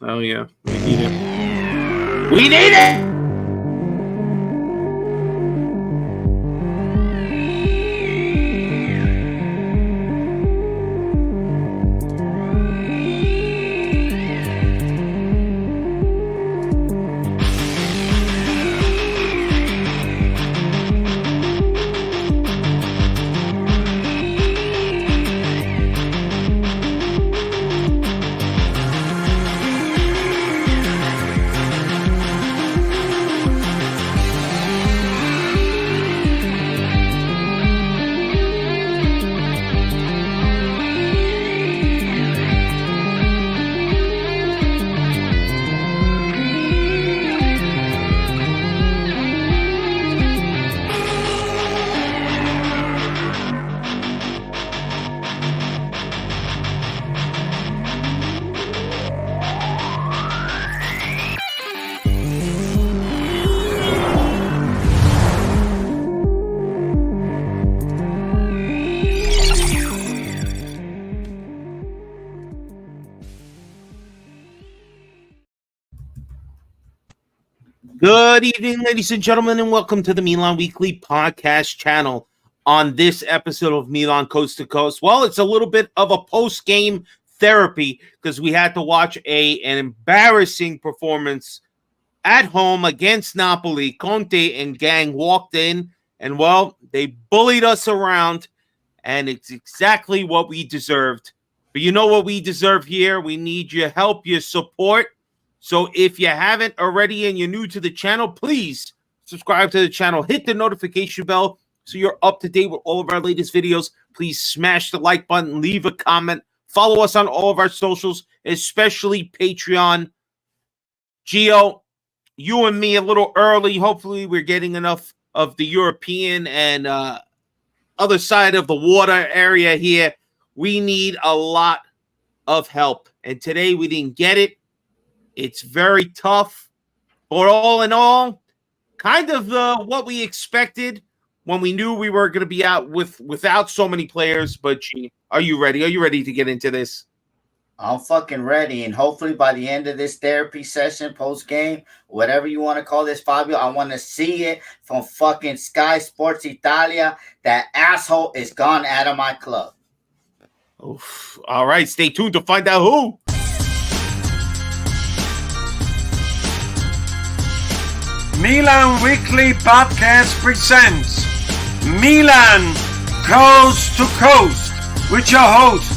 Oh yeah, we need it. We need it. Good evening, ladies and gentlemen, and welcome to the Milan Weekly Podcast channel. On this episode of Milan Coast to Coast, well, it's a little bit of a post-game therapy because we had to watch an embarrassing performance at home against Napoli. Conte and gang walked in, and well, they bullied us around, and it's exactly what we deserved. But you know what we deserve here? We need your help, your support. So if you haven't already and you're new to the channel, please subscribe to the channel. Hit the notification bell so you're up to date with all of our latest videos. Please smash the like button, leave a comment. Follow us on all of our socials, especially Patreon. Gio, you and me a little early. Hopefully we're getting enough of the European and other side of the water area here. We need a lot of help. And today we didn't get it. It's very tough, but all in all, kind of what we expected when we knew we were going to be out without so many players. But gee, are you ready? Are you ready to get into this? I'm fucking ready, and hopefully by the end of this therapy session, post game, whatever you want to call this, Fabio, I want to see it from fucking Sky Sports Italia. That asshole is gone out of my club. Oof. All right, stay tuned to find out who. Milan Weekly Podcast presents Milan Coast to Coast with your host,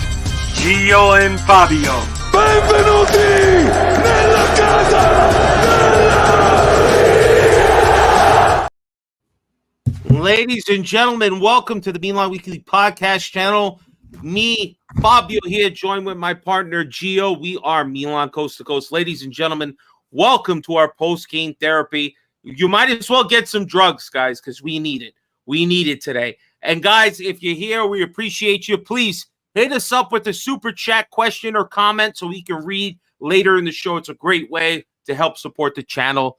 Gio and Fabio. Benvenuti nella casa della... Ladies and gentlemen, welcome to the Milan Weekly Podcast channel. Me, Fabio here, joined with my partner, Gio. We are Milan Coast to Coast. Ladies and gentlemen, welcome to our post-game therapy. You might as well get some drugs, guys, because we need it. We need it today. And guys, if you're here, we appreciate you. Please hit us up with a super chat question or comment so we can read later in the show. It's a great way to help support the channel.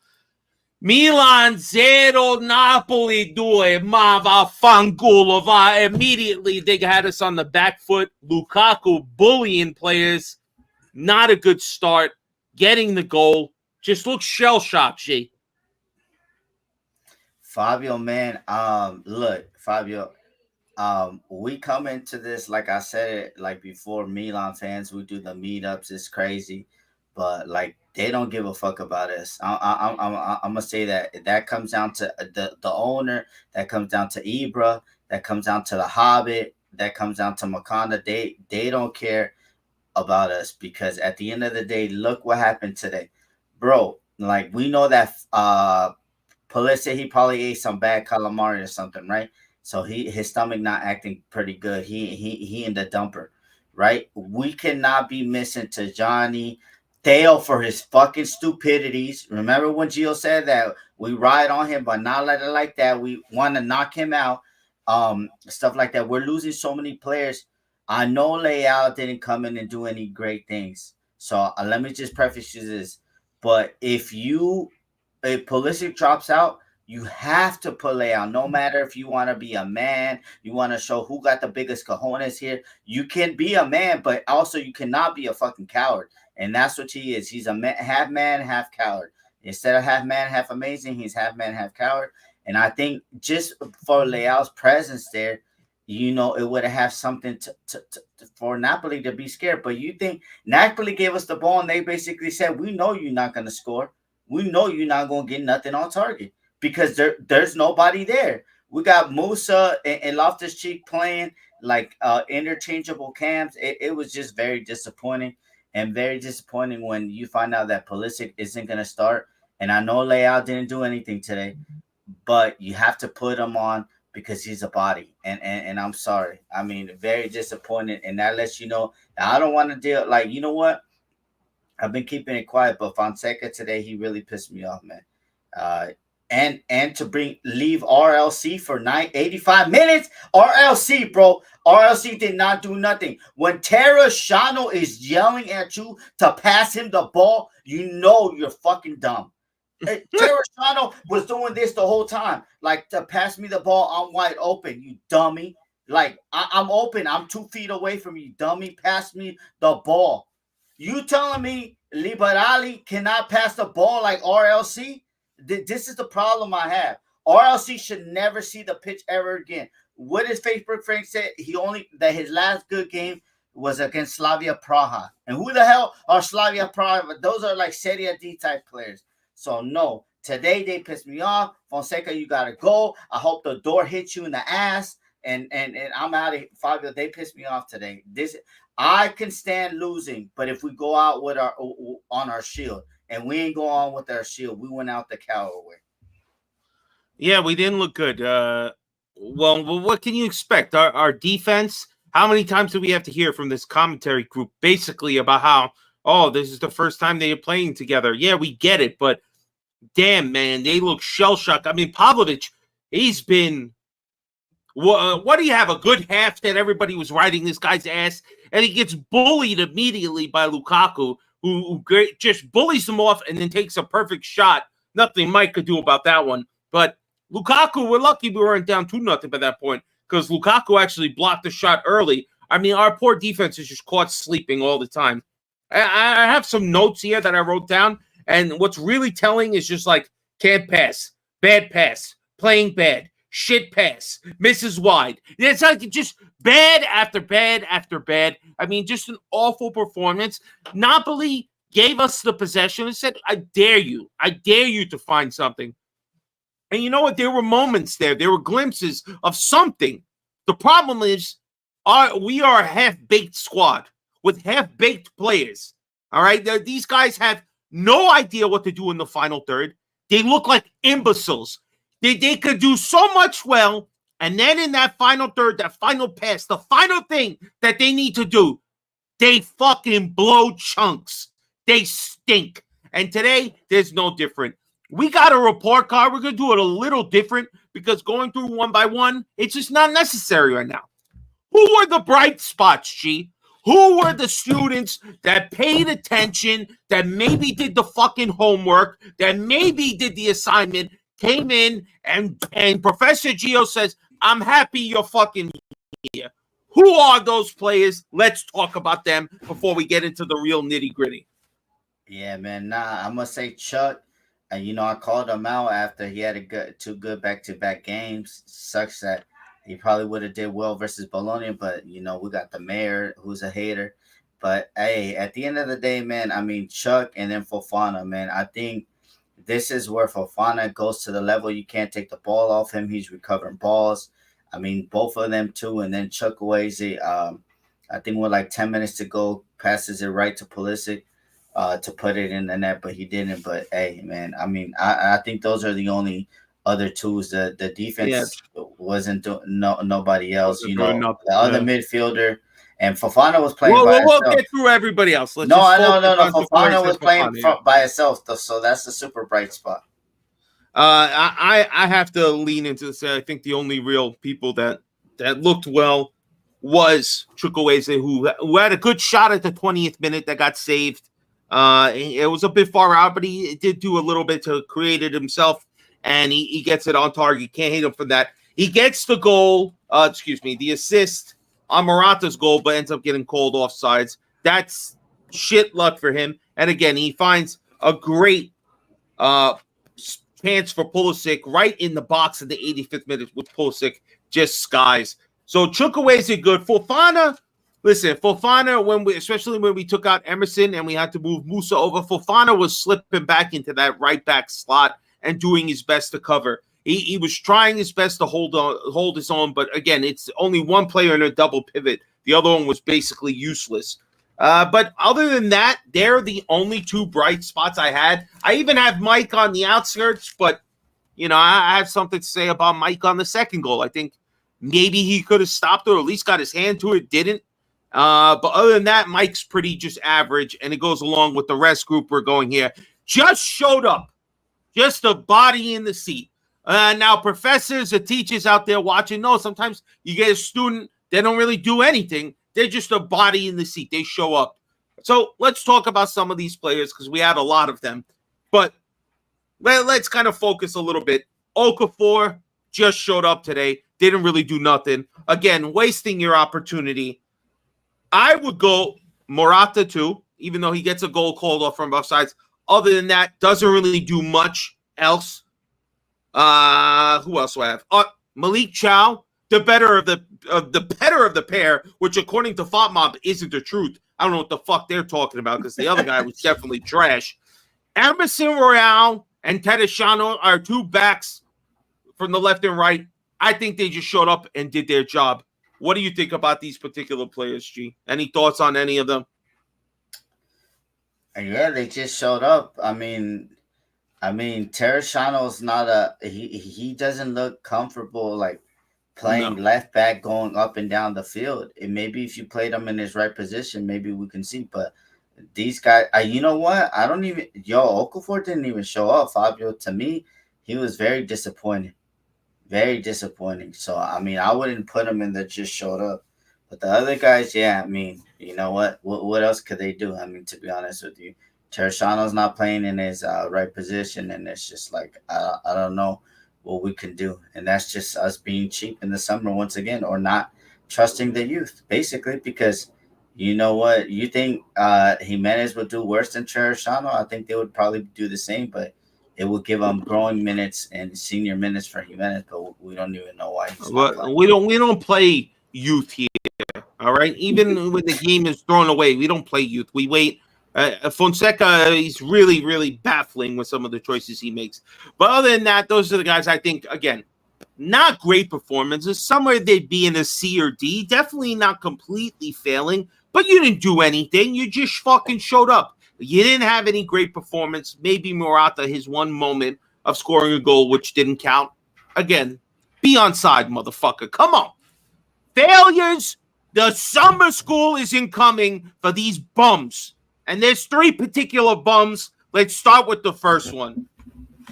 Milan 0, Napoli 2, ma vaffanculo va. Immediately, they had us on the back foot. Lukaku bullying players. Not a good start. Getting the goal. Just looks shell-shocked, G. Fabio, man, look, Fabio, we come into this, like I said it, like before, Milan fans, we do the meetups, it's crazy, but like they don't give a fuck about us. I'm gonna say that comes down to the owner, that comes down to Ibra, that comes down to the Hobbit, that comes down to Makanda. They don't care about us because at the end of the day, look what happened today, bro. Like we know that Pulisic, he probably ate some bad calamari or something, right? So his stomach not acting pretty good. He in the dumper, right? We cannot be missing to Johnny Theo for his fucking stupidities. Remember when Gio said that we ride on him, but not let it like that. We want to knock him out, stuff like that. We're losing so many players. I know Leao didn't come in and do any great things. So let me just preface you this. But if Pulisic drops out, You have to put Leao. No matter if you want to be a man, you want to show who got the biggest cojones here. You can be a man, but also you cannot be a fucking coward. And that's what he is. He's a man, half coward. Instead of half man, half amazing, he's half man, half coward. And I think just for Leao's presence there, it would have something for Napoli to be scared. But you think Napoli gave us the ball and they basically said, we know you're not going to score. We know you're not going to get nothing on target because there's nobody there. We got Musa and Loftus-Cheek playing like interchangeable cams. It was just very disappointing and very disappointing when you find out that Pulisic isn't going to start. And I know Leao didn't do anything today, but you have to put him on because he's a body. And I'm sorry. I mean, very disappointed. And that lets you know that I don't want to deal. Like, you know what? I've been keeping it quiet, but Fonseca today, he really pissed me off, man. And to leave RLC for 85 minutes. RLC, bro. RLC did not do nothing. When Terrashano is yelling at you to pass him the ball, you know you're fucking dumb. Terrashano was doing this the whole time. Like, to pass me the ball, I'm wide open, you dummy. Like, I'm open. I'm 2 feet away from you, dummy. Pass me the ball. You telling me Liberali cannot pass the ball like RLC? This is the problem I have. RLC should never see the pitch ever again. What his Facebook friend said, his last good game was against Slavia Praha. And who the hell are Slavia Praha? Those are like Serie D type players. So no, today they pissed me off. Fonseca, you gotta go. I hope the door hits you in the ass. And I'm out of here. Fabio, they pissed me off today. I can stand losing, but if we go out with on our shield, and we ain't go on with our shield, we went out the coward way. Yeah, we didn't look good. Well, what can you expect? Our defense. How many times do we have to hear from this commentary group basically about how, this is the first time they are playing together? Yeah, we get it, but damn, man, they look shell-shocked. I mean, Pavlovic, he's been. What do you have? A good half that everybody was riding this guy's ass, and he gets bullied immediately by Lukaku, who just bullies him off and then takes a perfect shot. Nothing Mike could do about that one. But Lukaku, we're lucky we weren't down 2-0 by that point because Lukaku actually blocked the shot early. I mean, our poor defense is just caught sleeping all the time. I have some notes here that I wrote down, and what's really telling is just like can't pass, bad pass, playing bad. Shit pass, misses wide. It's like just bad after bad after bad. I mean, just an awful performance. Napoli gave us the possession and said, I dare you to find something. And you know what? There were moments there. There were glimpses of something. The problem is we are a half-baked squad with half-baked players. All right? These guys have no idea what to do in the final third. They look like imbeciles. They could do so much well, and then in that final third, that final pass, the final thing that they need to do, they fucking blow chunks. They stink. And today, there's no different. We got a report card. We're going to do it a little different because going through one by one, it's just not necessary right now. Who were the bright spots, G? Who were the students that paid attention, that maybe did the fucking homework, that maybe did the assignment, came in, and Professor Gio says, I'm happy you're fucking here. Who are those players? Let's talk about them before we get into the real nitty-gritty. Yeah, man. I'm going to say Chuck. I called him out after he had two good back-to-back games. Sucks that he probably would have did well versus Bologna, but, we got the mayor who's a hater. But, hey, at the end of the day, man, I mean, Chuck and then Fofana, man, I think this is where Fofana goes to the level you can't take the ball off him. He's recovering balls. I mean, both of them too. And then Chukwueze, I think with like 10 minutes to go, passes it right to Pulisic to put it in the net, but he didn't. But hey, man, I mean, I think those are the only other tools. The defense wasn't doing nobody else. The other midfielder. And Fofana was playing by himself. We'll get through everybody else. No. Fofana was playing by himself, so that's the super bright spot. I have to lean into this. I think the only real people that looked well was Chukwueze, who had a good shot at the 20th minute that got saved. It was a bit far out, but he did do a little bit to create it himself. and he gets it on target. Can't hate him for that. He gets the goal, the assist on Morata's goal, but ends up getting called offsides. That's shit luck for him. And again, he finds a great chance for Pulisic right in the box in the 85th minute with Pulisic just skies. So Chukwueze good. Fofana, especially when we took out Emerson and we had to move Musa over, Fofana was slipping back into that right back slot and doing his best to cover. He was trying his best to hold his own, but again, it's only one player in a double pivot. The other one was basically useless. But other than that, they're the only two bright spots I had. I even have Mike on the outskirts, but, I have something to say about Mike on the second goal. I think maybe he could have stopped it or at least got his hand to it, didn't. But other than that, Mike's pretty just average, and it goes along with the rest group we're going here. Just showed up. Just a body in the seat. Now, professors or teachers out there watching, no, sometimes you get a student, they don't really do anything. They're just a body in the seat. They show up. So let's talk about some of these players because we had a lot of them. But let's kind of focus a little bit. Okafor just showed up today. Didn't really do nothing. Again, wasting your opportunity. I would go Morata too, even though he gets a goal called off from both sides. Other than that, doesn't really do much else. Who else do I have? Malik Chow, the better of the pair, which according to FOTMob isn't the truth. I don't know what the fuck they're talking about because the other guy was definitely trash. Emerson Royale and Tedesano are two backs from the left and right. I think they just showed up and did their job. What do you think about these particular players, G? Any thoughts on any of them? Yeah, they just showed up. I mean, Tereshano's not he doesn't look comfortable like playing left back going up and down the field. And maybe if you played him in his right position, maybe we can see. But these guys, you know what? Okafor didn't even show up, Fabio. To me, he was very disappointing. Very disappointing. So, I wouldn't put him in that just showed up. But the other guys, yeah, you know what? What else could they do? To be honest with you, Tereshano's not playing in his right position, and it's just like, I don't know what we can do. And that's just us being cheap in the summer once again, or not trusting the youth, basically, because you know what? You think Jimenez would do worse than Tereshano? I think they would probably do the same, but it will give them growing minutes and senior minutes for Jimenez, but we don't even know why he's not playing. We don't play youth here, all right? Even when the game is thrown away, we don't play youth. We wait. Fonseca, he's really, really baffling with some of the choices he makes. But other than that, those are the guys I think, again, not great performances. Somewhere they'd be in a C or D. Definitely not completely failing, but you didn't do anything. You just fucking showed up. You didn't have any great performance. Maybe Morata, his one moment of scoring a goal, which didn't count. Again, be on side, motherfucker. Come on. Failures. The summer school isn't coming for these bums. And there's three particular bums. Let's start with the first one.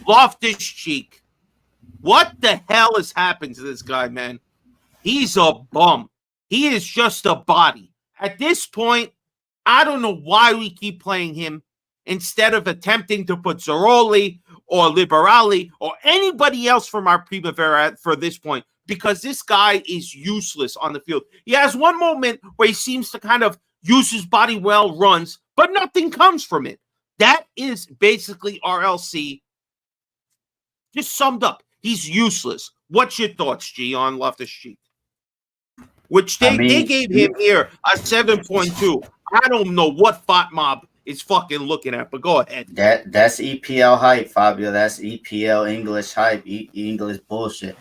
Loftus-Cheek. What the hell has happened to this guy, man? He's a bum. He is just a body. At this point, I don't know why we keep playing him instead of attempting to put Zaroli or Liberali or anybody else from our Primavera for this point, because this guy is useless on the field. He has one moment where he seems to kind of use his body well, runs, but nothing comes from it. That is basically RLC just summed up. He's useless. What's your thoughts, G, on Loftus-Cheek? Which they gave him here a 7.2. I don't know what FOTMob is fucking looking at, but go ahead. That's EPL hype, Fabio. That's EPL English hype, English bullshit.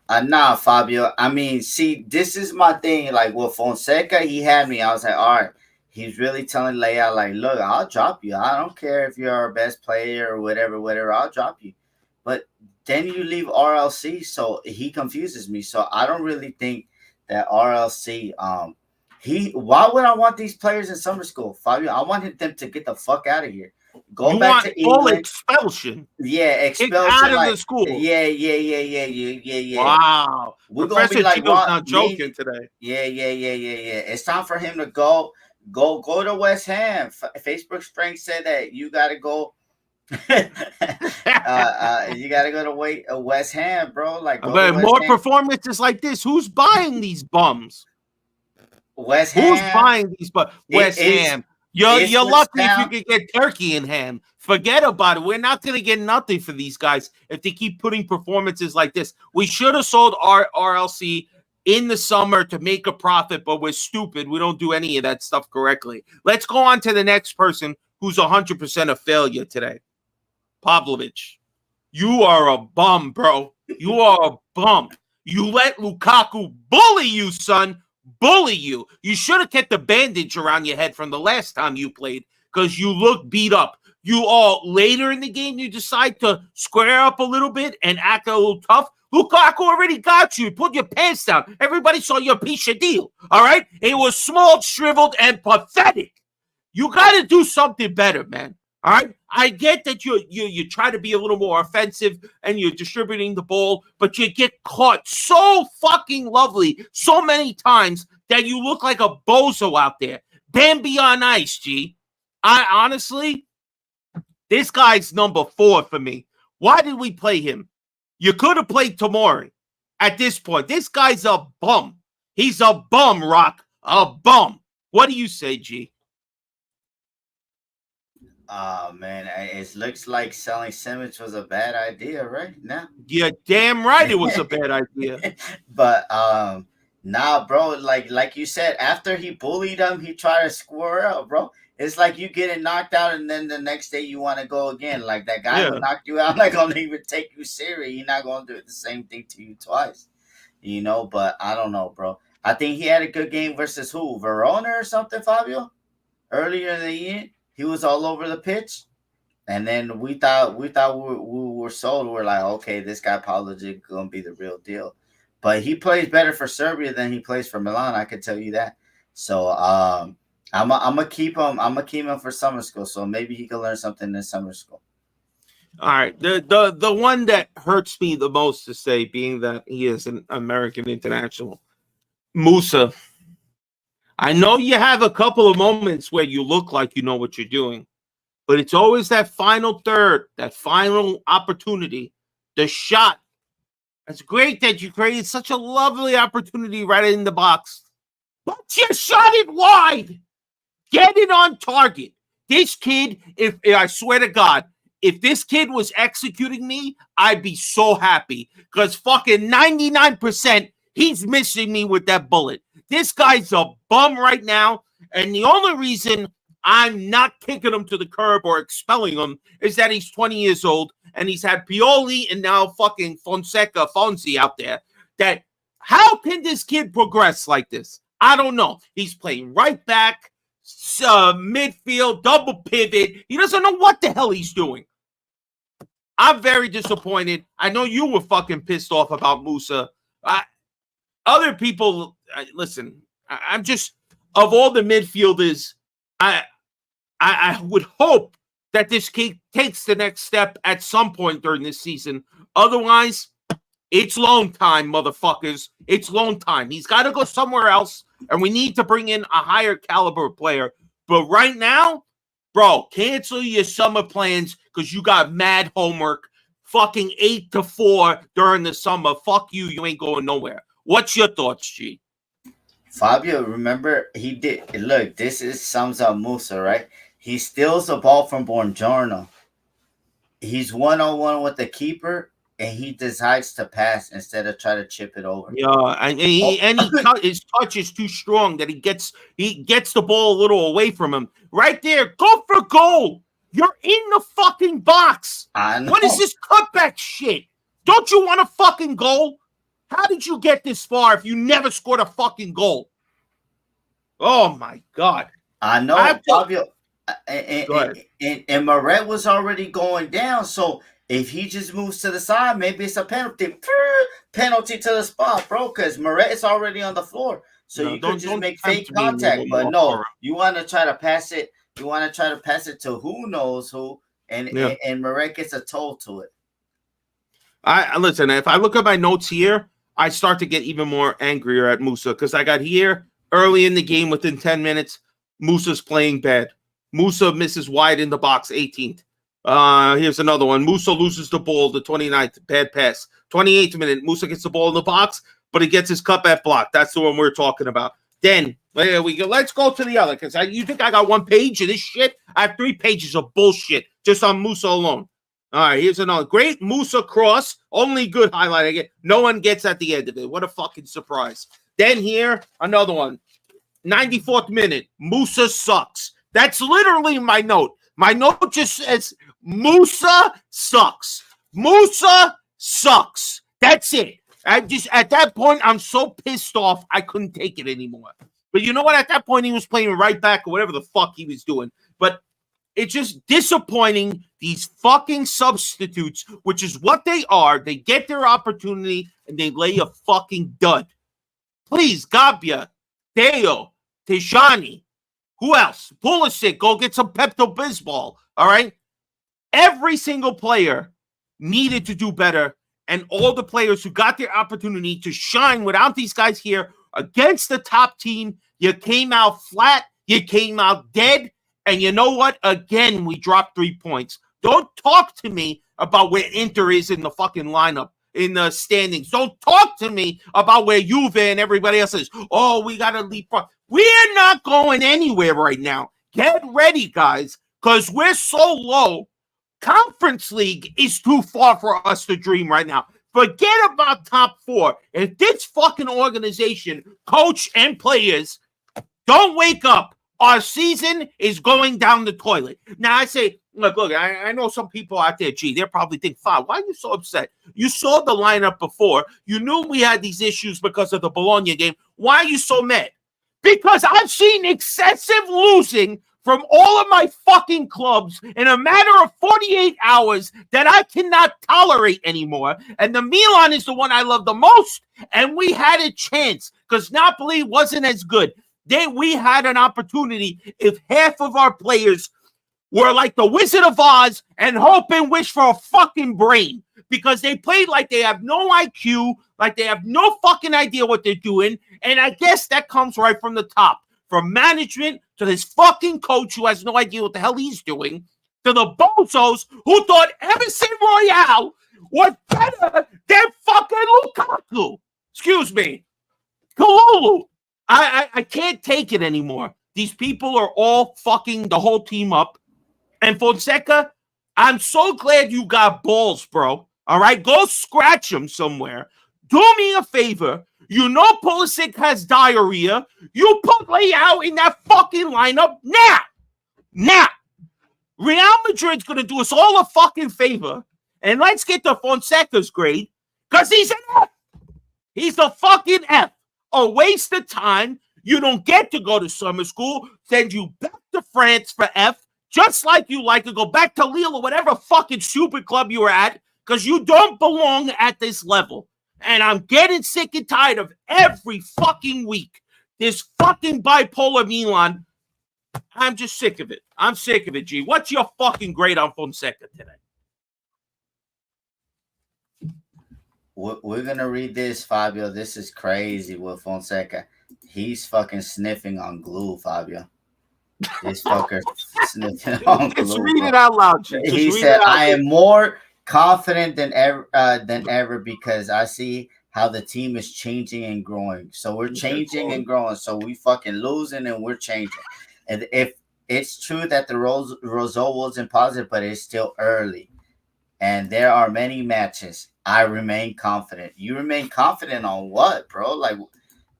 Nah, Fabio. See, this is my thing. Like with Fonseca, he had me. I was like, all right. He's really telling Leia, like, look, I'll drop you. I don't care if you're our best player or whatever. I'll drop you. But then you leave RLC, so he confuses me. So I don't really think that RLC why would I want these players in summer school, Fabio? I wanted them to get the fuck out of here. Go back to England. Expulsion. Yeah, expulsion. Get out of the school. Yeah. Wow. We're Professor gonna be like, not joking today. Yeah. It's time for him to go to West Ham. Facebook Spring said that you gotta go. You gotta go to West Ham, bro. Like go But to West more Ham. performances like this. Who's buying these bums? West Who's Ham. buying these bums? West Ham. You're lucky if you could get turkey in ham. Forget about it. We're not going to get nothing for these guys if they keep putting performances like this. We should have sold our RLC in the summer to make a profit, but we're stupid. We don't do any of that stuff correctly. Let's go on to the next person who's 100% a failure today. Pavlovich. You are a bum, bro. You are a bum. You let Lukaku bully you, son. Bully you. You should have kept the bandage around your head from the last time you played because you look beat up. You all later in the game, you decide to square up a little bit and act a little tough. Lukaku already got you. Put your pants down. Everybody saw your piece of deal. All right? It was small, shriveled, and pathetic. You got to do something better, man. All right? I get that you try to be a little more offensive and you're distributing the ball, but you get caught so fucking lovely so many times that you look like a bozo out there. Bambi on ice, G. Honestly, this guy's number 4 for me. Why did we play him? You could have played Tomori at this point. This guy's a bum. He's a bum, Rock. A bum. What do you say, G? Oh man, it looks like selling Simmons was a bad idea right now. You're damn right it was a bad idea. But nah, bro, like you said, after he bullied him, he tried to square up, bro. It's like you getting knocked out and then the next day you want to go again. Like that guy who knocked you out, not gonna even take you serious. He's not gonna do the same thing to you twice. You know, but I don't know, bro. I think he had a good game versus who? Verona or something, Fabio? Earlier in the year. He was all over the pitch, and then we thought we were sold. We're like, okay, this guy probably gonna be the real deal. But he plays better for Serbia than he plays for Milan. I can tell you that. So I'm gonna keep him. I'm gonna keep him for summer school. So maybe he can learn something in summer school. All right, the one that hurts me the most to say, being that he is an American international, Musa. I know you have a couple of moments where you look like you know what you're doing, but it's always that final third, that final opportunity, the shot. It's great that you created such a lovely opportunity right in the box, but you shot it wide. Get it on target. This kid, if I swear to God, if this kid was executing me, I'd be so happy because fucking 99%, he's missing me with that bullet. This guy's a bum right now, and the only reason I'm not kicking him to the curb or expelling him is that he's 20 years old, and he's had Pioli and now fucking Fonseca out there. That how can this kid progress like this? I don't know. He's playing right back, midfield, double pivot. He doesn't know what the hell he's doing. I'm very disappointed. I know you were fucking pissed off about Musa. Other people, listen, I'm just, of all the midfielders, I would hope that this kid takes the next step at some point during this season. Otherwise, it's loan time, motherfuckers. It's loan time. He's got to go somewhere else, and we need to bring in a higher caliber player. But right now, bro, cancel your summer plans because you got mad homework. Fucking 8 to 4 during the summer. Fuck you. You ain't going nowhere. What's your thoughts, G? Fabio, remember he did. Look, sums up Musa, right? He steals the ball from Buongiorno. He's 1-on-1 with the keeper, and he decides to pass instead of try to chip it over. Yeah, his touch is too strong that he gets the ball a little away from him. Right there, go for goal. You're in the fucking box. I know. What is this cutback shit? Don't you want a fucking goal? How did you get this far if you never scored a fucking goal? Oh, my God. I know, Fabio. And Moret was already going down. So if he just moves to the side, maybe it's a penalty. Penalty to the spot, bro, because Moret is already on the floor. So you could just make fake contact. But no, you want to try to pass it. You want to try to pass it to who knows who. And Moret gets a toe to it. Listen, if I look at my notes here, I start to get even more angrier at Musa because I got here early in the game within 10 minutes. Musa's playing bad. Musa misses wide in the box 18th. Here's another one. Musa loses the ball, the 29th, bad pass. 28th minute, Musa gets the ball in the box, but he gets his cutback blocked. That's the one we're talking about. Then, there we go. Let's go to the other, because you think I got one page of this shit? I have 3 pages of bullshit just on Musa alone. All right, here's another. Great Musa cross. Only good highlight I get. No one gets at the end of it. What a fucking surprise. Then here, another one. 94th minute, Musa sucks. That's literally my note. My note just says, Musa sucks. Musa sucks. That's it. At that point, I'm so pissed off, I couldn't take it anymore. But you know what? At that point, he was playing right back or whatever the fuck he was doing. But it's just disappointing, these fucking substitutes, which is what they are. They get their opportunity and they lay a fucking dud. Please, Gabia, Deo, Tejani, who else? Pulisic, go get some Pepto-Bismol, all right? Every single player needed to do better, and all the players who got their opportunity to shine without these guys here against the top team, you came out flat, you came out dead, and you know what? Again, we dropped 3 points. Don't talk to me about where Inter is in the fucking lineup, in the standings. Don't talk to me about where Juve and everybody else is. Oh, we got to leapfrog. We're not going anywhere right now. Get ready, guys, because we're so low. Conference League is too far for us to dream right now. Forget about top 4. If this fucking organization, coach and players, don't wake up, our season is going down the toilet. Now, I say, look, I know some people out there, gee, they're probably thinking, why are you so upset? You saw the lineup before. You knew we had these issues because of the Bologna game. Why are you so mad? Because I've seen excessive losing from all of my fucking clubs in a matter of 48 hours that I cannot tolerate anymore. And the Milan is the one I love the most. And we had a chance because Napoli wasn't as good. We had an opportunity if half of our players were like the Wizard of Oz and hope and wish for a fucking brain, because they played like they have no IQ, like they have no fucking idea what they're doing. And I guess that comes right from the top, from management to this fucking coach who has no idea what the hell he's doing, to the bozos who thought Emerson Royale was better than fucking Lukaku. Excuse me. Kalulu. I can't take it anymore. These people are all fucking the whole team up. And Fonseca, I'm so glad you got balls, bro. All right? Go scratch them somewhere. Do me a favor. You know Pulisic has diarrhea. You put Leao in that fucking lineup now. Now. Real Madrid's going to do us all a fucking favor. And let's get to Fonseca's grade. Because he's an F. He's a fucking F. A waste of time. You don't get to go to summer school. Send you back to France for F. Just like you like to go back to Lille or whatever fucking stupid club you were at. Because you don't belong at this level. And I'm getting sick and tired of every fucking week this fucking bipolar Milan. I'm just sick of it. I'm sick of it, G. What's your fucking grade on Fonseca today? We're going to read this, Fabio. This is crazy with Fonseca. He's fucking sniffing on glue, Fabio. This fucker sniffing on glue. Just read it out loud, G. He said, I am more confident than ever because I see how the team is changing and growing. So we're changing and growing. So we fucking losing and we're changing. And if it's true that the result wasn't positive, but it's still early. And there are many matches. I remain confident. You remain confident on what, bro? Like,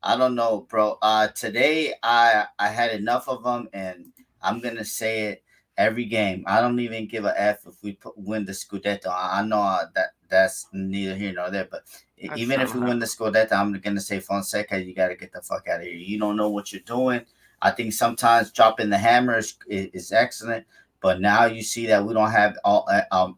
I don't know, bro. Today I had enough of them, and I'm gonna say it every game. I don't even give a F if we win the Scudetto. I know that's neither here nor there, but even if we win the Scudetto, I'm gonna say, Fonseca, you gotta get the fuck out of here. You don't know what you're doing. I think sometimes dropping the hammer is excellent, but now you see that we don't have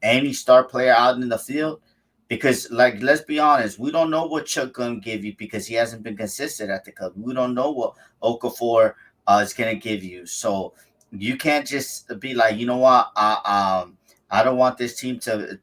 any star player out in the field. Because, like, let's be honest, we don't know what Chuck going to give you because he hasn't been consistent at the club. We don't know what Okafor is going to give you. So you can't just be like, you know what, I don't want this team to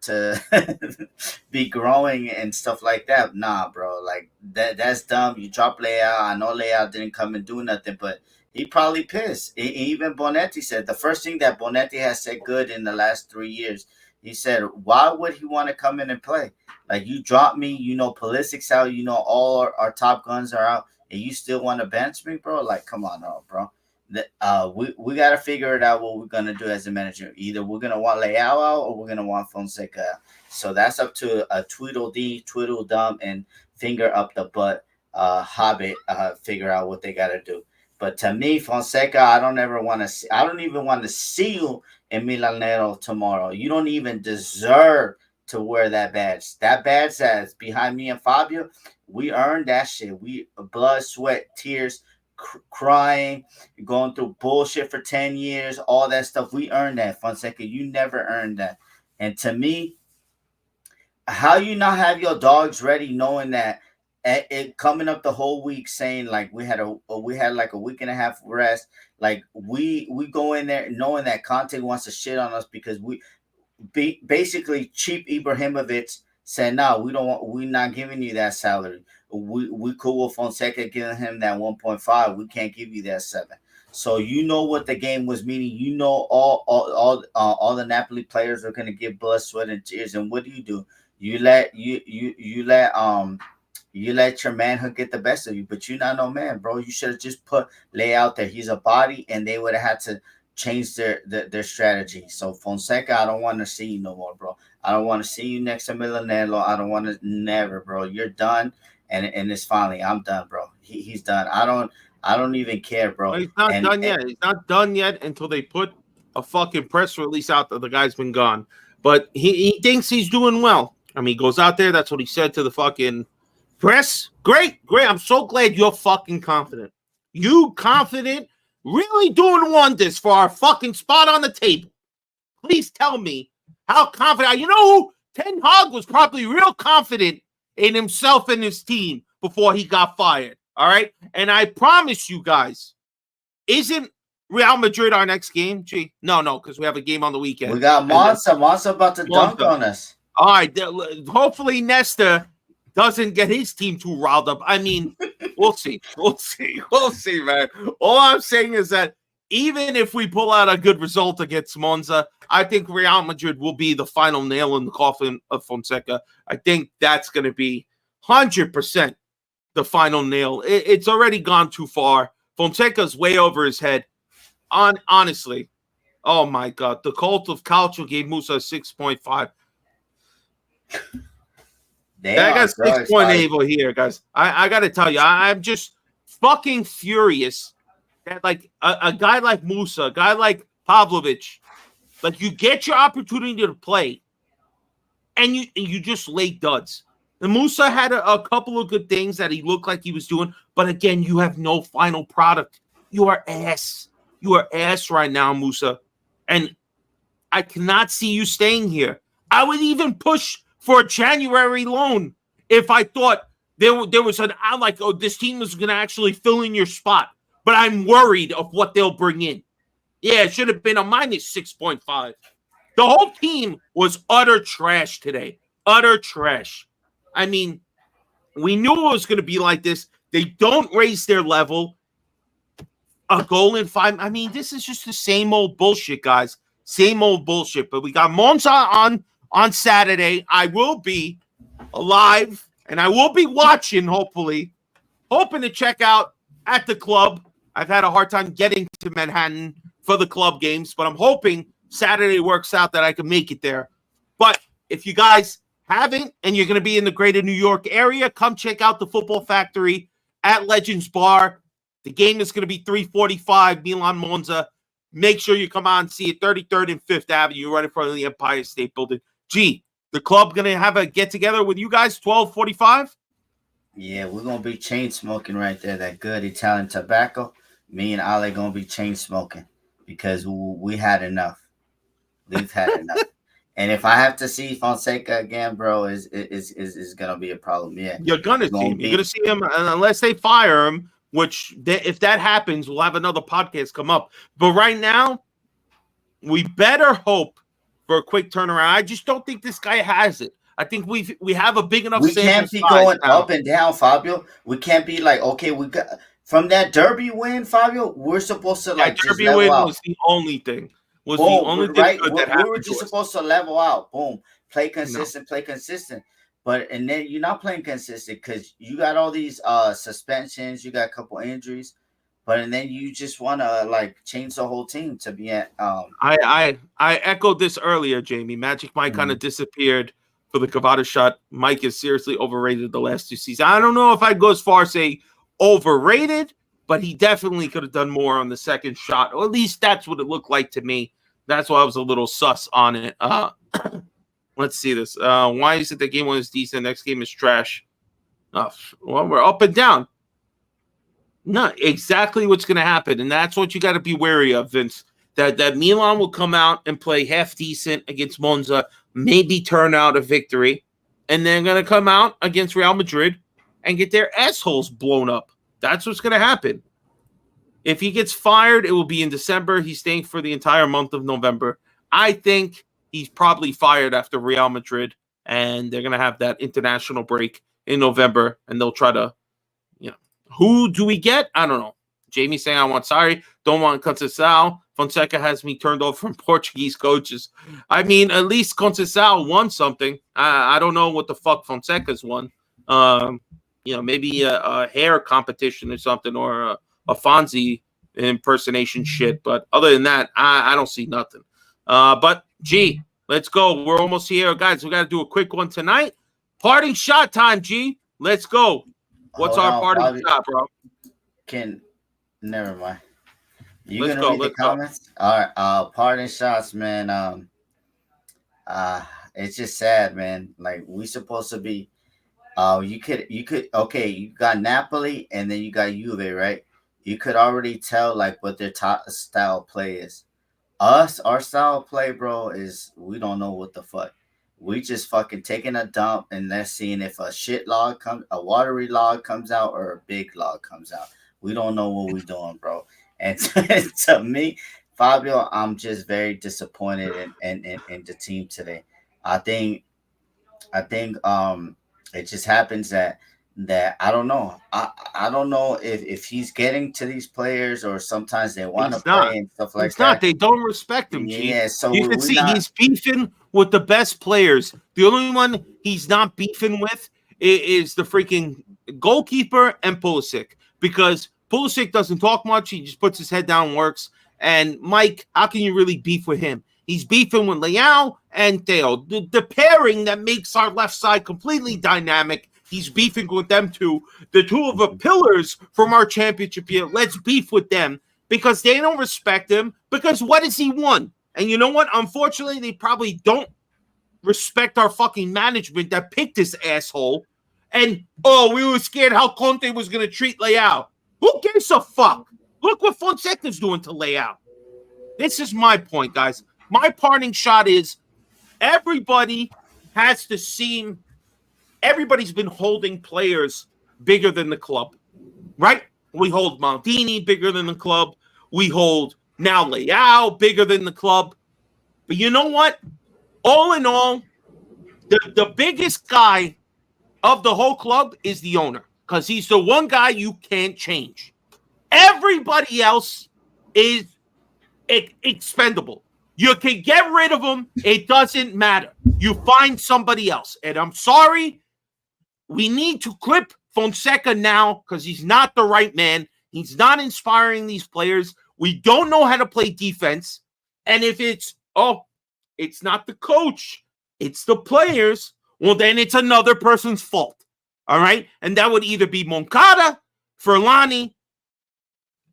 be growing and stuff like that. Nah, bro, like that's dumb. You drop Leao. I know Leao didn't come and do nothing, but He probably pissed. Even Bonetti said the first thing that Bonetti has said good in the last 3 years. He said, "Why would he want to come in and play? Like you dropped me, Pulisic's out, all our top guns are out, and you still want to bench me, bro? Like, come on, bro. We got to figure it out what we're gonna do as a manager. Either we're gonna want Leao out or we're gonna want Fonseca out. So that's up to a Tweedledum, and finger up the butt, Hobbit. Figure out what they got to do. But to me, Fonseca, I don't even want to see you in Milanero tomorrow. You don't even deserve to wear that badge. That badge that's behind me and Fabio, we earned that shit. We blood, sweat, tears, crying, going through bullshit for 10 years, all that stuff. We earned that, Fonseca. You never earned that. And to me, how you not have your dogs ready knowing that it coming up the whole week saying like we had like a week and a half rest, like we go in there knowing that Conte wants to shit on us because we basically cheap Ibrahimovic said no, we're not giving you that salary. We cool with Fonseca giving him that 1.5. We can't give you that 7. So what the game was meaning. All the Napoli players are gonna give blood, sweat, and tears. And what do? You let your manhood get the best of you, but you're not no man, bro. You should have just lay out there. He's a body, and they would have had to change their strategy. So Fonseca, I don't want to see you no more, bro. I don't want to see you next to Milanello. I don't want to, never, bro. You're done, and it's finally, I'm done, bro. He's done. I don't even care, bro. Well, he's not done yet. He's not done yet until they put a fucking press release out that the guy's been gone. But he thinks he's doing well. I mean, he goes out there. That's what he said to the fucking press. Great. I'm so glad you're fucking confident. You confident, really doing wonders for our fucking spot on the table. Please tell me how confident. You know who? Ten Hag was probably real confident in himself and his team before he got fired. All right? And I promise you guys, isn't Real Madrid our next game? Gee, no, because we have a game on the weekend. We got Monza. Monza about to dunk on us. All right. Hopefully Nesta doesn't get his team too riled up. I mean, we'll see. We'll see, man. All I'm saying is that even if we pull out a good result against Monza, I think Real Madrid will be the final nail in the coffin of Fonseca. I think that's going to be 100% the final nail. It's already gone too far. Fonseca's way over his head. Honestly. Oh, my God. The cult of Calcio gave Musa a 6.5. I got 6.8 over here, guys. I got to tell you, I'm just fucking furious that, like, a guy like Musa, a guy like Pavlovic, like, you get your opportunity to play, and you just lay duds. And Musa had a couple of good things that he looked like he was doing, but again, you have no final product. You are ass. You are ass right now, Musa. And I cannot see you staying here. I would even push for a January loan if I thought there was this team was going to actually fill in your spot. But I'm worried of what they'll bring in. Yeah, it should have been a minus 6.5. The whole team was utter trash today. Utter trash. I mean, we knew it was going to be like this. They don't raise their level. A goal in 5. I mean, this is just the same old bullshit, guys. Same old bullshit. But we got Monza on Saturday. I will be alive, and I will be watching, hopefully. Hoping to check out at the club. I've had a hard time getting to Manhattan for the club games, but I'm hoping Saturday works out that I can make it there. But if you guys haven't, and you're going to be in the greater New York area, come check out the Football Factory at Legends Bar. The game is going to be 3:45, Milan Monza. Make sure you come out and see it, 33rd and 5th Avenue, right in front of the Empire State Building. Gee, the club going to have a get-together with you guys, 12:45? Yeah, we're going to be chain smoking right there, that good Italian tobacco. Me and Ali going to be chain smoking because we had enough. We've had enough. And if I have to see Fonseca again, bro, is going to be a problem. Yeah. You're going to see him. You're going to see him unless they fire him, which if that happens, we'll have another podcast come up. But right now, we better hope for a quick turnaround. I just don't think this guy has it. I think we have a big enough. We can't be going up and down, Fabio. We can't be like, okay, we got from that Derby win, Fabio, we're supposed to That just Derby level win out. was the only thing. Was the Boom, only thing right? good that We were happened just to us. supposed to level out. Boom, play No. consistent, play consistent. But and then you're not playing consistent because you got all these suspensions, you got a couple injuries, but and then you just want to like change the whole team to be at. I echoed this earlier, Jamie. Magic Mike kind of disappeared for the Cavada shot. Mike is seriously overrated the last 2 seasons. I don't know if I'd go as far as say overrated, but he definitely could have done more on the second shot, or at least that's what it looked like to me. That's why I was a little sus on it. Let's see this. Why is it the game one is decent, next game is trash? Well, we're up and down. No, exactly what's going to happen, and that's what you got to be wary of, Vince. That Milan will come out and play half decent against Monza, maybe turn out a victory, and they're going to come out against Real Madrid and get their assholes blown up. That's what's going to happen. If he gets fired, it will be in December. He's staying for the entire month of November. I think he's probably fired after Real Madrid, and they're going to have that international break in November, and they'll try to, who do we get? I don't know. Jamie saying I want Sarri, don't want Conceição. Fonseca has me turned off from Portuguese coaches. I mean, at least Conceição won something. I don't know what the fuck Fonseca's won. Maybe a hair competition or something, or a Fonzie impersonation shit. But other than that, I don't see nothing. But, G, let's go. We're almost here. Guys, we got to do a quick one tonight. Parting shot time, G. Let's go. What's our parting shot, bro? Never mind. You Let's gonna go, read let's the comments? Go. All right. Parting shots, man. It's just sad, man. Like we supposed to be. You could. Okay, you got Napoli, and then you got Juve, right? You could already tell like what their top style play is. Our style of play, bro, is we don't know what the fuck. We just fucking taking a dump and let's seeing if a watery log comes out or a big log comes out. We don't know what we're doing, bro. And to me, Fabio, I'm just very disappointed in the team today. I think it just happens that I don't know. I don't know if he's getting to these players or sometimes they want to play and stuff like that. It's not. They don't respect him, G. Yeah, so you can see he's beefing with the best players. The only one he's not beefing with is the freaking goalkeeper and Pulisic, because Pulisic doesn't talk much. He just puts his head down and works. And Mike, how can you really beef with him? He's beefing with Leao and Theo. The pairing that makes our left side completely dynamic. He's beefing with them too. The two of the pillars from our championship year, let's beef with them because they don't respect him. Because what has he won? And you know what? Unfortunately, they probably don't respect our fucking management that picked this asshole. And, we were scared how Conte was going to treat Leao. Who gives a fuck? Look what Fonseca's doing to Leao. This is my point, guys. My parting shot is everybody has to seem... Everybody's been holding players bigger than the club, right? We hold Maldini bigger than the club. We hold now Leao bigger than the club. But you know what? All in all, the biggest guy of the whole club is the owner, because he's the one guy you can't change. Everybody else is expendable. You can get rid of them. It doesn't matter. You find somebody else. And I'm sorry, we need to clip Fonseca now because he's not the right man. He's not inspiring these players. We don't know how to play defense. And if it's not the coach, it's the players, well, then it's another person's fault. All right? And that would either be Moncada, Furlani,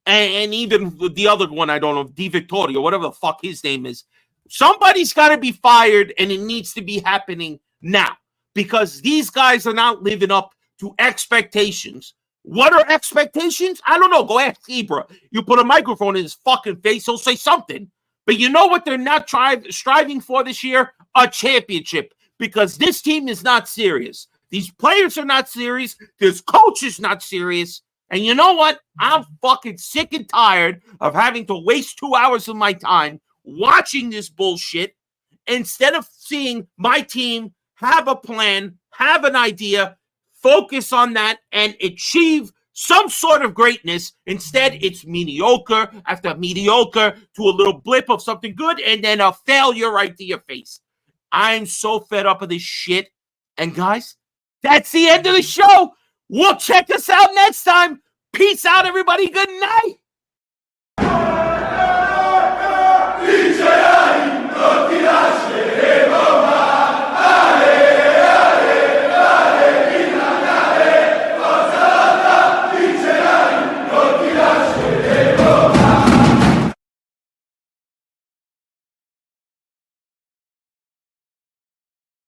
and even the other one, I don't know, Di Vittorio, whatever the fuck his name is. Somebody's got to be fired, and it needs to be happening now because these guys are not living up to expectations. What are expectations? I don't know. Go ask Ibra. You put a microphone in his fucking face, he'll say something. But you know what they're not striving for this year? A championship, because this team is not serious. These players are not serious. This coach is not serious. And you know what? I'm fucking sick and tired of having to waste 2 hours of my time watching this bullshit instead of seeing my team have a plan, have an idea, focus on that, and achieve some sort of greatness. Instead, it's mediocre after mediocre to a little blip of something good and then a failure right to your face. I'm so fed up of this shit. And guys, that's the end of the show. We'll check us out next time. Peace out, everybody. Good night.